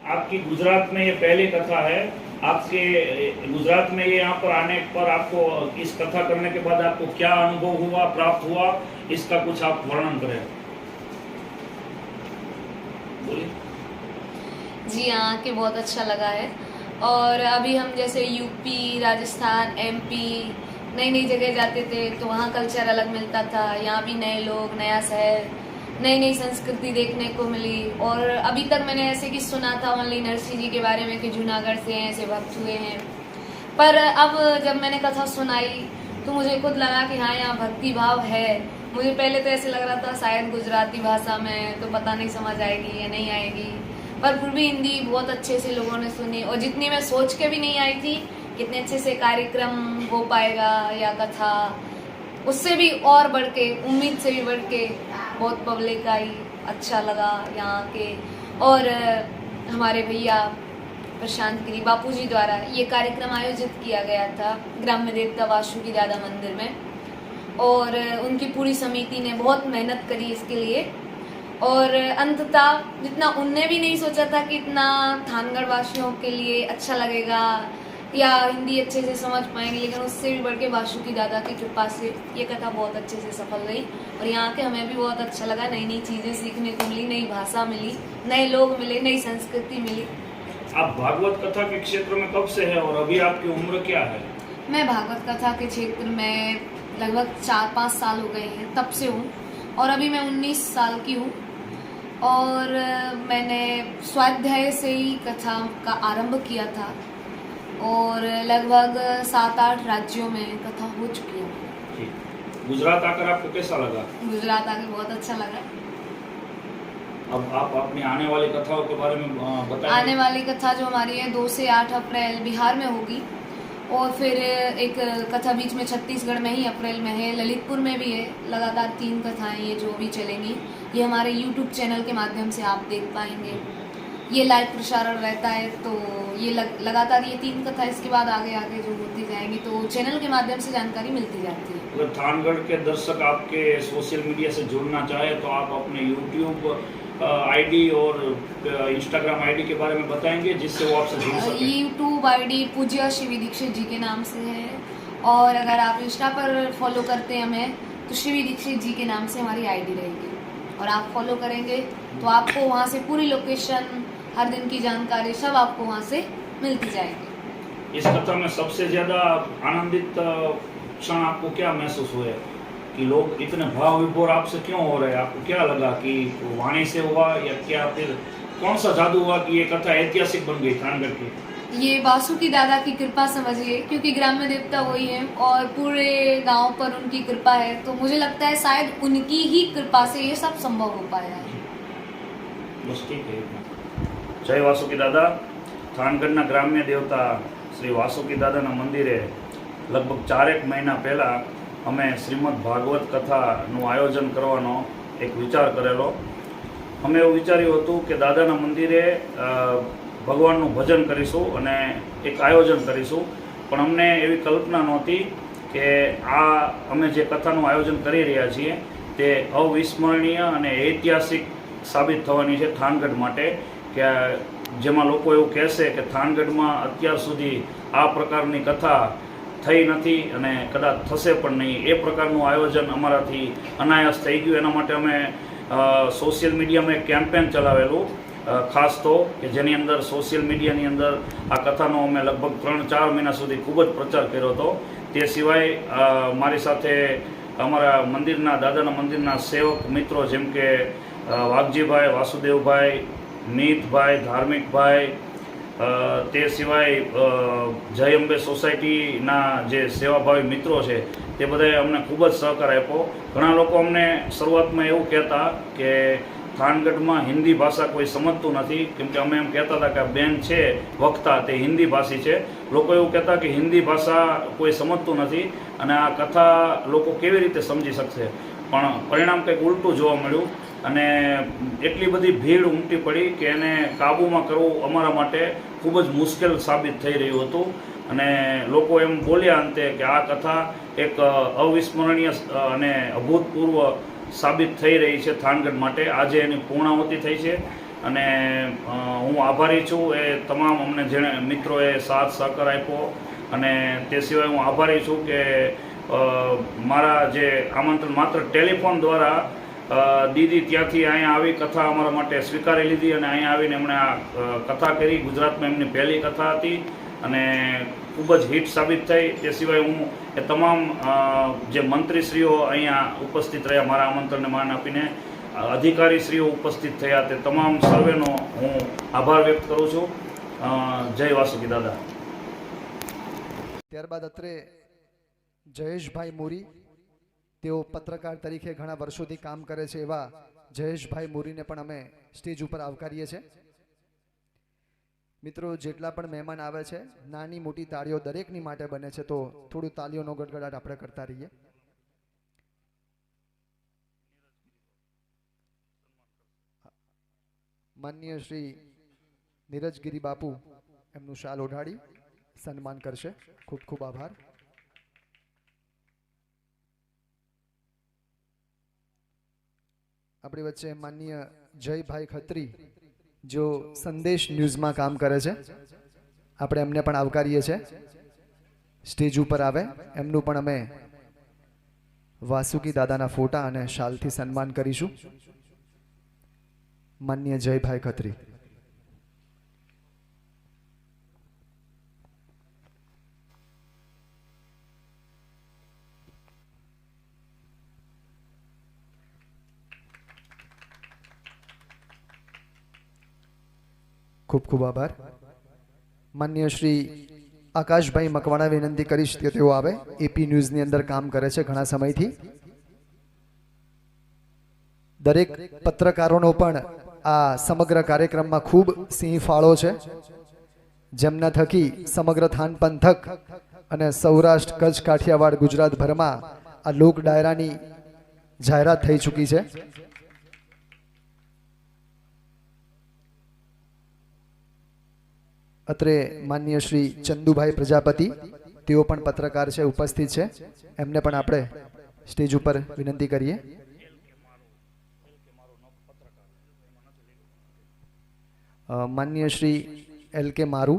आपकी गुजरात में ये पहली कथा है। आपके गुजरात में ये यहाँ पर आने पर आपको इस कथा करने के बाद आपको क्या अनुभव हुआ, प्राप्त हुआ, इसका कुछ आप वर्णन करें। बोलिए। जी हाँ, के बहुत अच्छा लगा है। और अभी हम जैसे यूपी, राजस्थान, एमपी नई नई जगह जाते थे तो वहाँ कल्चर अलग मिलता था। यहाँ भी नए लोग, नया शहर, नई नई संस्कृति देखने को मिली। और अभी तक मैंने ऐसे कि सुना था ओनली नरसिंह जी के बारे में कि जूनागढ़ से हैं, ऐसे भक्त हुए हैं। पर अब जब मैंने कथा सुनाई तो मुझे खुद लगा कि हाँ, यहाँ भक्ति भाव है। मुझे पहले तो ऐसे लग रहा था शायद गुजराती भाषा में तो पता नहीं समझ आएगी या नहीं आएगी, पर फिर भी हिंदी बहुत अच्छे से लोगों ने सुनी। और जितनी मैं सोच के भी नहीं आई थी कितने अच्छे से कार्यक्रम हो पाएगा या कथा, उससे भी और बढ़ के, उम्मीद से भी बढ़ के बहुत पब्लिक आई। अच्छा लगा यहाँ के। और हमारे भैया प्रशांत गिरी बापूजी द्वारा ये कार्यक्रम आयोजित किया गया था ग्राम्य देवता वासुकी दादा मंदिर में। और उनकी पूरी समिति ने बहुत मेहनत करी इसके लिए। और अंततः जितना उनने भी नहीं सोचा था कि इतना थानगढ़ वासियों के लिए अच्छा लगेगा या हिंदी अच्छे से समझ पाएंगे, लेकिन उससे भी बढ़ के वासुकी दादा की कृपा से ये कथा बहुत अच्छे से सफल रही। और यहाँ के हमें भी बहुत अच्छा लगा, नई नई चीज़ें सीखने को मिली, नई भाषा मिली, नए लोग मिले, नई संस्कृति मिली। आप भागवत कथा के क्षेत्र में कब से है और अभी आपकी उम्र क्या है? मैं भागवत कथा के क्षेत्र में लगभग 4-5 साल हो गए हैं, तब से हूँ। और अभी मैं 19 साल की हूँ। और मैंने स्वाध्याय से ही कथा का आरंभ किया था और लगभग 7-8 राज्यों में कथा हो चुकी है। गुजरात आकर आपको कैसा लगा? गुजरात आके बहुत अच्छा लगा। अब आप अपनी आने वाली कथाओं के बारे में बताएं। आने वाली कथा जो हमारी है 2 से 8 अप्रैल बिहार में होगी। और फिर एक कथा बीच में छत्तीसगढ़ में ही अप्रैल में है, ललितपुर में भी है। लगातार 3 कथाएं ये जो भी चलेंगी, ये हमारे YouTube चैनल के माध्यम से आप देख पाएंगे। ये लाइव प्रसारण रहता है, तो ये लगातार ये 3 कथा इसके बाद आगे आगे जो होती जाएंगी, तो चैनल के माध्यम से जानकारी मिलती जाती है। अगर थानगढ़ के दर्शक आपके सोशल मीडिया से जुड़ना चाहे तो आप अपने YouTube आईडी और इंस्टाग्राम आईडी के बारे में बताएंगे जिससे वो आपसे जुड़ सके। यूट्यूब आईडी पूज्य श्री दीक्षित जी के नाम से है। और अगर आप इंस्टा पर फॉलो करते हैं हमें तो श्री दीक्षित जी के नाम से हमारी आईडी रहेगी। और आप फॉलो करेंगे तो आपको वहाँ से पूरी लोकेशन, हर दिन की जानकारी सब आपको वहाँ से मिलती जाएगी। इस कथा में सबसे ज्यादा आनंदित क्षण आपको क्या महसूस हुए कि लोग इतने भाव विभोर आपसे क्यों हो रहे हैं? आपको क्या लगा कि वाणी से हुआ या क्या फिर कौन सा जादू हुआ कि ये कथा ऐतिहासिक बन गई थानगढ़ की? ये वासुकी दादा की कृपा समझिए, क्योंकि ग्राम्य देवता वही है और पूरे गांव पर उनकी कृपा है। तो मुझे लगता है शायद उनकी ही कृपा से ये सब संभव हो पाया है। बस ठीक है। जय वासुकी दादा। થાનગઢના ગ્રામ્ય દેવતા શ્રી વાસુકી દાદાના મંદિરે લગભગ 4 મહિના પહેલાં અમે શ્રીમદ ભાગવત કથાનું આયોજન કરવાનો એક વિચાર કરેલો। અમે એવું વિચાર્યું હતું કે દાદાના મંદિરે ભગવાનનું ભજન કરીશું અને એક આયોજન કરીશું, પણ અમને એવી કલ્પના નહોતી કે આ અમે જે કથાનું આયોજન કરી રહ્યા છીએ તે અવિસ્મરણીય અને ઐતિહાસિક સાબિત થવાની છે થાનગઢ માટે। કે જેમાં લોકો એવું કહેશે કે થાનગઢમાં અત્યાર સુધી આ પ્રકારની કથા થઈ નથી અને કદાચ થશે પણ નહીં, એ પ્રકારનું આયોજન અમારાથી અનાયાસ થઈ ગયું। એના માટે અમે સોશિયલ મીડિયામાં એક કેમ્પેન ચલાવેલું ખાસ તો કે જેની અંદર સોશિયલ મીડિયાની અંદર આ કથાનો અમે લગભગ 3-4 મહિના સુધી ખૂબ જ પ્રચાર કર્યો હતો। તે સિવાય મારી સાથે અમારા મંદિરના, દાદાના મંદિરના સેવક મિત્રો જેમ કે વાઘજીભાઈ, વાસુદેવભાઈ, મીતભાઈ, ધાર્મિકભાઈ, તે સિવાય જય અંબે સોસાયટીના જે સેવાભાવી મિત્રો છે તે બધાએ અમને ખૂબ જ સહકાર આપ્યો। ઘણા લોકો અમને શરૂઆતમાં એવું કહેતા કે થાનગઢમાં हिंदी भाषा कोई समझતું નથી, કેમ કે અમે એમ કહેતા હતા કે બેન છે વક્તા તે हिंदी ભાષી છે। લોકો એવું કહેતા કે हिंदी भाषा કોઈ સમજતું નથી અને આ કથા લોકો કેવી રીતે સમજી શકશે, પણ પરિણામ કંઈક ઉલટું જોવા મળ્યું અને એટલી બધી ભીડ ઉમટી પડી કે એને કાબૂમાં કરવું અમારા માટે ખૂબ જ મુશ્કેલ સાબિત થઈ રહ્યું હતું। અને લોકો એમ બોલ્યા અંતે કે આ કથા એક અવિસ્મરણીય અને અભૂતપૂર્વ સાબિત થઈ રહી છે થાનગઢ માટે। આજે એની પૂર્ણાહુતિ થઈ છે અને હું આભારી છું એ તમામ અમને જેણે મિત્રોએ સાથ સહકાર આપ્યો. અને તે સિવાય હું આભારી છું કે મારા જે આમંત્રણ માત્ર ટેલિફોન દ્વારા દીદી ત્યાંથી અહીંયા આવી કથા અમારા માટે સ્વીકારી લીધી અને અહીંયા આવીને એમણે આ કથા કરી. ગુજરાતમાં એમની પહેલી કથા હતી અને ખૂબ જ હિટ સાબિત થઈ. તે સિવાય હું એ તમામ જે મંત્રીશ્રીઓ અહીંયા ઉપસ્થિત રહ્યા મારા આમંત્રણને માન આપીને, અધિકારીશ્રીઓ ઉપસ્થિત થયા, તે તમામ સર્વેનો હું આભાર વ્યક્ત કરું છું. જય વાસુકી દાદા. ત્યારબાદ અત્રે જયેશભાઈ મોરી, તેઓ પત્રકાર તરીકે ઘણા વર્ષોથી કામ કરે છે એવા જયેશભાઈ મોરીને પણ અમે સ્ટેજ ઉપર આવકારીએ છીએ. મિત્રો, જેટલા પણ મહેમાન આવે છે, નાની મોટી તાળીઓ દરેકની માટે બને છે, તો થોડું તાળીઓનો ગડગડાટ આપણે કરતા રહીએ. માનનીય શ્રી નીરજગીરી બાપુ એમનું શાલ ઓઢાડી સન્માન કરશે. ખૂબ ખૂબ આભાર. આપણી વચ્ચે માનનીય જયભાઈ ખત્રી, જો સંદેશ ન્યૂઝમાં કામ કરે છે, આપણે એમને પણ આવકારીએ છીએ. સ્ટેજ ઉપર આવે એમનું પણ અમે વાસુકી દાદાના ફોટા અને શાલથી સન્માન કરીશું. માનનીય જયભાઈ ખત્રી. ખૂબ ખૂબ આભાર. માનનીય શ્રી આકાશભાઈ મકવાણા વિનંતી કરીશ કે તેઓ આવે. એપી ન્યૂઝની અંદર કામ કરે છે ઘણા સમયથી. દરેક પત્રકારોનો પણ આ સમગ્ર કાર્યક્રમમાં ખૂબ સિંહ ફાળો છે, જેમના થકી સમગ્ર થાન પંથક અને સૌરાષ્ટ્ર, કચ્છ, કાઠિયાવાડ, ગુજરાતભરમાં આ લોક ડાયરાની જાહેરાત થઈ ચૂકી છે. અત્રે માનનીય શ્રી ચંદુભાઈ પ્રજાપતિ, તેઓ પણ પત્રકાર છે, ઉપસ્થિત છે. એમને પણ આપણે સ્ટેજ ઉપર વિનંતી કરીએ. માનનીય શ્રી LK મારુ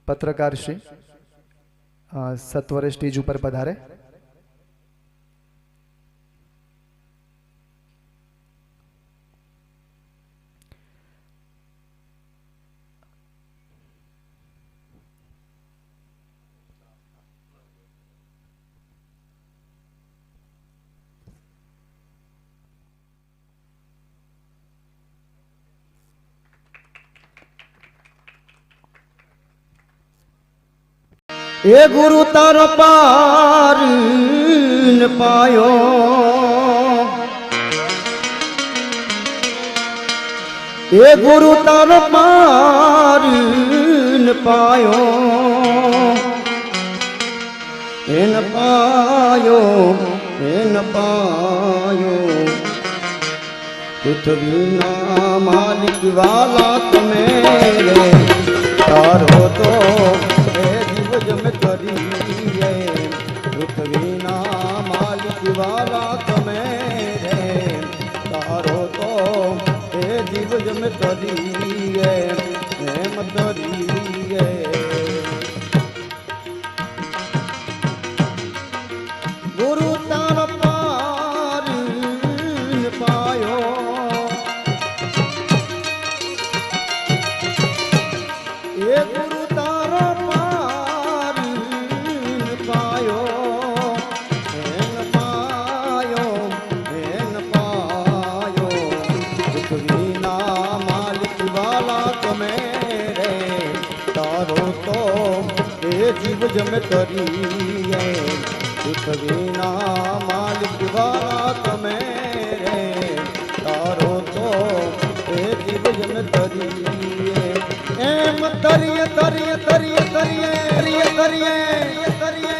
પત્રકાર શ્રી સત્વરે સ્ટેજ ઉપર પધારે. એ ગુરુ તારો પાર ન પાયો, એ ગુરુ તારો પાર ન પાયો, એન પાયો, એન પાયો. પૃથ્વીના માલિક વાલા તમે રે, તારો તો જમ કરીએ. પૃથ્વીના માલિક વાલા તમે રે, તારો તો એ જીવ જમ કરીએ, એમ કરીએ. ગુરુ તારો પાર પાયો, એ ગુરુ તારો જીવ જમ કરીએ. પૃથ્વીના માલિક વાલા તમે રે, તારો તો એ જીવ જમ કરીએ. એમ તરીએ તરીએ તરીએ તરીએ તરીએ તરીએ તરીએ.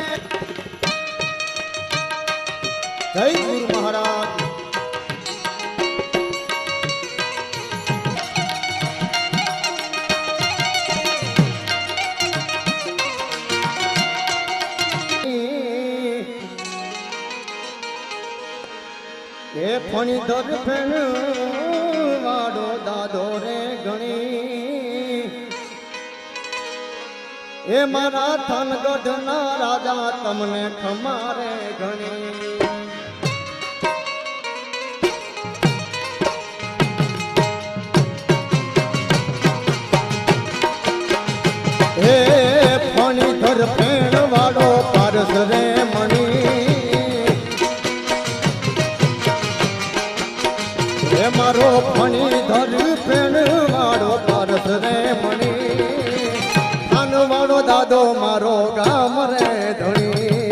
જય ગુરુ મહારાજ. એ ફણી દર ફેણ વાડો દાદા એ મારા થાનગઢના રાજા તમને ખમારે ઘણી હે ફણીધર ફેણ વાળો પારસ રે મણી હે મારો ફણીધર ફેણ વાળો પારસ રે મણી થાન વાળો દાદો મારો ગામ રે ધણી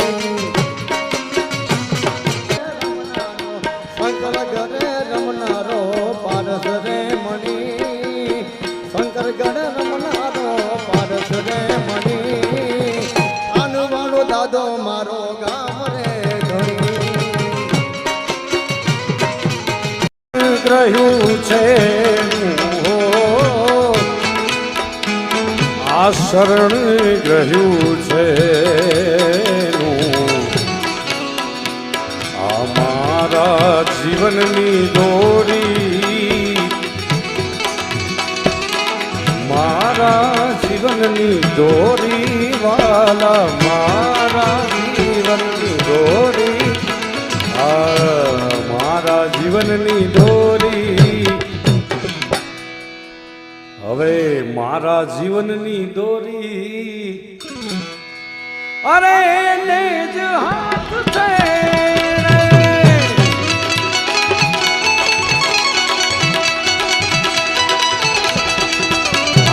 શંકર ઘરે રમનારો પારસ રે મણી શંકર ઘરે રમનારો પારસ રે મણી થાન વાળો દાદો મારો ગામ રે ધણી ગ્રહ્યું છે આ શરણ ગ્રહ્યું છે આ મારા જીવનની દોરી મારા જીવનની દોરી વાલા મારા જીવનની દોરી મારા જીવનની દોરી હવે મારા જીવનની દોરી અરે એને જ હાથ છે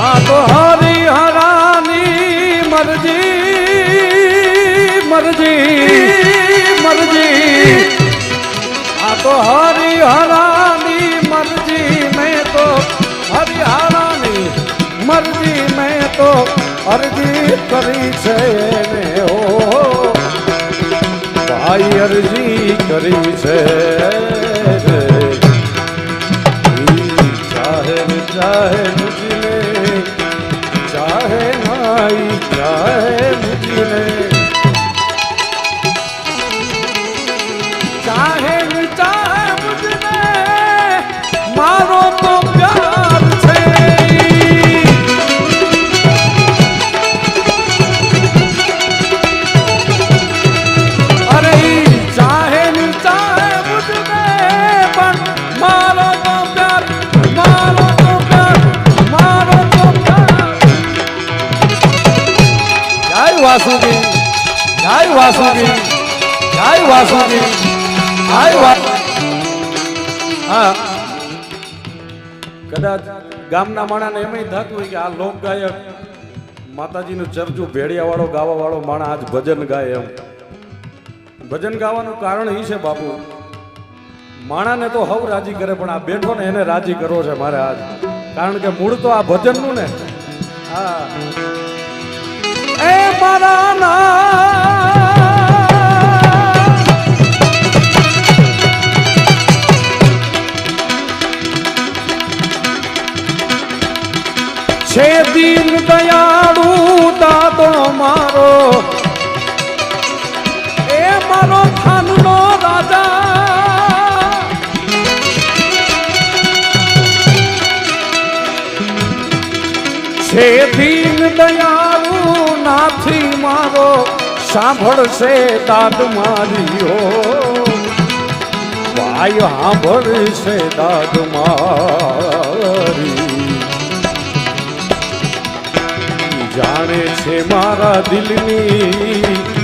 આ તો હરિહરાની મરજી મરજી આ તો હરિહરાની મરજી મેં તો હરિહરાની મરજી મેં તો અરજી કરી છે ને ઓ ભાઈ અરજી કરી છે ચાહે ચાહે મુझने चाहे नाई चाहे मुझने चाहे चाहे मुझने मारो तो प्यार છે અરે ચાહે ચાહે મુझने પણ મારો તો પ્યાર મારો તો પ્યાર મારો તો પ્યાર જય વાસુકી જય વાસુકી જય વાસુકી હા કદાચ ગામના માણાને એમ થતું હોય કે આ લોક ગાયક માતાજીનું ચરચું ભેડિયા વાળો ગાવા વાળો માણા આજ ભજન ગાય એમ ભજન ગાવાનું કારણ એ છે બાપુ માણાને તો હવ રાજી કરે પણ આ બેઠો ને એને રાજી કરવો છે મારે આજ કારણ કે મૂળ તો આ ભજનનું ને હા એ મારા ના છે દીન દયાળુ દાદો મારો એ મારો થાનનો રાજા છે દીન દયાળુ નાથી મારો સાંભળશે દાદ મારીઓ ભાઈ સાંભળશે દાદ મારી જાણે છે મારા દિલની